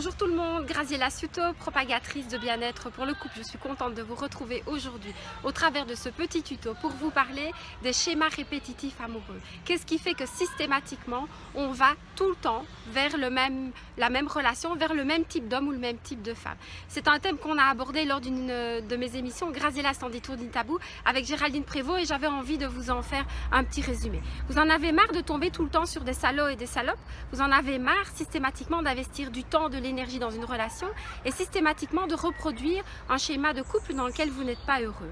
Bonjour tout le monde, Graziella Ciuto, propagatrice de bien-être pour le couple. Je suis contente de vous retrouver aujourd'hui au travers de ce petit tuto pour vous parler des schémas répétitifs amoureux. Qu'est-ce qui fait que systématiquement on va tout le temps vers la même relation, vers le même type d'homme ou le même type de femme? C'est un thème qu'on a abordé lors d'une de mes émissions Graziella sans détour ni tabou avec Géraldine Prévost et j'avais envie de vous en faire un petit résumé. Vous en avez marre de tomber tout le temps sur des salauds et des salopes? Vous en avez marre systématiquement d'investir du temps, de l'énergie dans une relation et systématiquement de reproduire un schéma de couple dans lequel vous n'êtes pas heureux?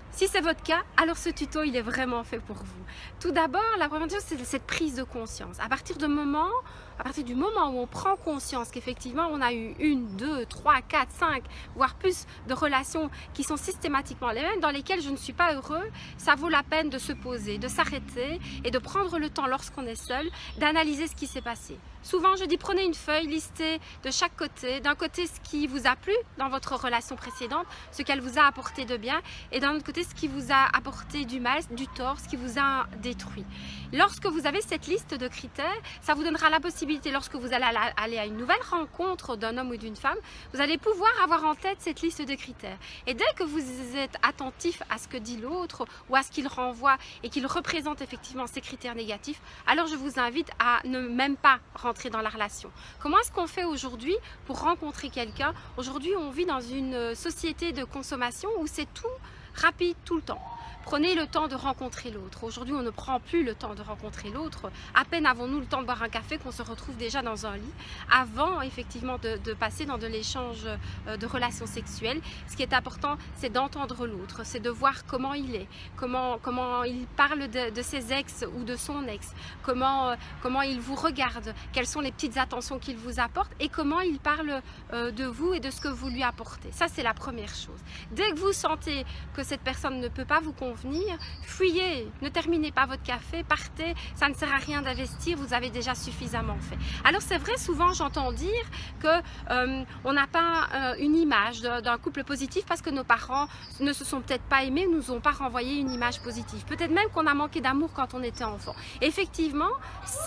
Si c'est votre cas, alors ce tuto il est vraiment fait pour vous. Tout d'abord, la première chose, c'est cette prise de conscience. À partir du moment où on prend conscience qu'effectivement on a eu 1, 2, 3, 4, 5, voire plus de relations qui sont systématiquement les mêmes, dans lesquelles je ne suis pas heureux, ça vaut la peine de se poser, de s'arrêter et de prendre le temps lorsqu'on est seul, d'analyser ce qui s'est passé. Souvent je dis prenez une feuille, listez de chaque côté, d'un côté ce qui vous a plu dans votre relation précédente, ce qu'elle vous a apporté de bien, et d'un autre côté ce qui vous a apporté du mal, du tort, ce qui vous a détruit. Lorsque vous avez cette liste de critères, ça vous donnera la possibilité, lorsque vous allez aller à une nouvelle rencontre d'un homme ou d'une femme, vous allez pouvoir avoir en tête cette liste de critères. Et dès que vous êtes attentif à ce que dit l'autre ou à ce qu'il renvoie et qu'il représente effectivement ces critères négatifs, alors je vous invite à ne même pas rentrer dans la relation. Comment est-ce qu'on fait aujourd'hui pour rencontrer quelqu'un? Aujourd'hui, on vit dans une société de consommation où c'est tout rapide tout le temps. Prenez le temps de rencontrer l'autre. Aujourd'hui, on ne prend plus le temps de rencontrer l'autre. À peine avons-nous le temps de boire un café qu'on se retrouve déjà dans un lit. Avant, effectivement, de passer dans de l'échange de relations sexuelles, ce qui est important, c'est d'entendre l'autre, c'est de voir comment il est, comment il parle de ses ex ou de son ex, comment il vous regarde, quelles sont les petites attentions qu'il vous apporte et comment il parle de vous et de ce que vous lui apportez. Ça, c'est la première chose. Dès que vous sentez que cette personne ne peut pas vous convenir, fuyez, ne terminez pas votre café, partez, ça ne sert à rien d'investir, vous avez déjà suffisamment fait. Alors c'est vrai, souvent j'entends dire qu'on n'a pas une image d'un couple positif parce que nos parents ne se sont peut-être pas aimés, ne nous ont pas renvoyé une image positive. Peut-être même qu'on a manqué d'amour quand on était enfant. Effectivement,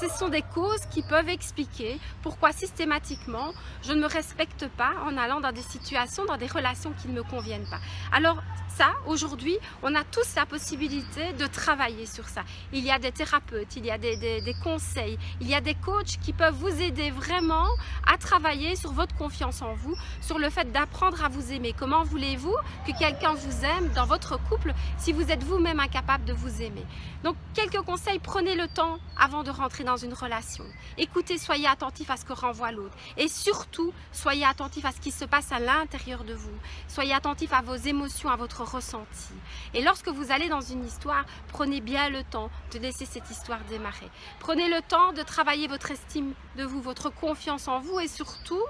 ce sont des causes qui peuvent expliquer pourquoi systématiquement je ne me respecte pas en allant dans des situations, dans des relations qui ne me conviennent pas. Alors ça, aujourd'hui, on a tous la possibilité de travailler sur ça. Il y a des thérapeutes, il y a des conseils, il y a des coachs qui peuvent vous aider vraiment à travailler sur votre confiance en vous, sur le fait d'apprendre à vous aimer. Comment voulez-vous que quelqu'un vous aime dans votre couple si vous êtes vous-même incapable de vous aimer? Donc, quelques conseils, prenez le temps avant de rentrer dans une relation. Écoutez, soyez attentif à ce que renvoie l'autre. Et surtout, soyez attentif à ce qui se passe à l'intérieur de vous. Soyez attentif à vos émotions, à votre ressenti. Et lorsque vous allez dans une histoire, prenez bien le temps de laisser cette histoire démarrer. Prenez le temps de travailler votre estime de vous, votre confiance en vous et surtout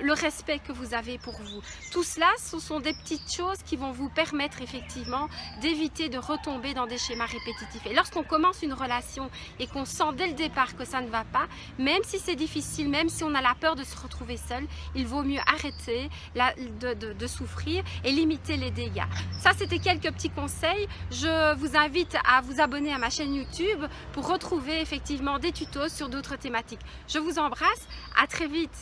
le respect que vous avez pour vous. Tout cela, ce sont des petites choses qui vont vous permettre effectivement d'éviter de retomber dans des schémas répétitifs. Et lorsqu'on commence une relation et qu'on sent dès le départ que ça ne va pas, même si c'est difficile, même si on a la peur de se retrouver seul, il vaut mieux arrêter de souffrir et limiter les dégâts. Ça, c'était quelques petits conseils. Je vous invite à vous abonner à ma chaîne YouTube pour retrouver effectivement des tutos sur d'autres thématiques. Je vous embrasse, à très vite.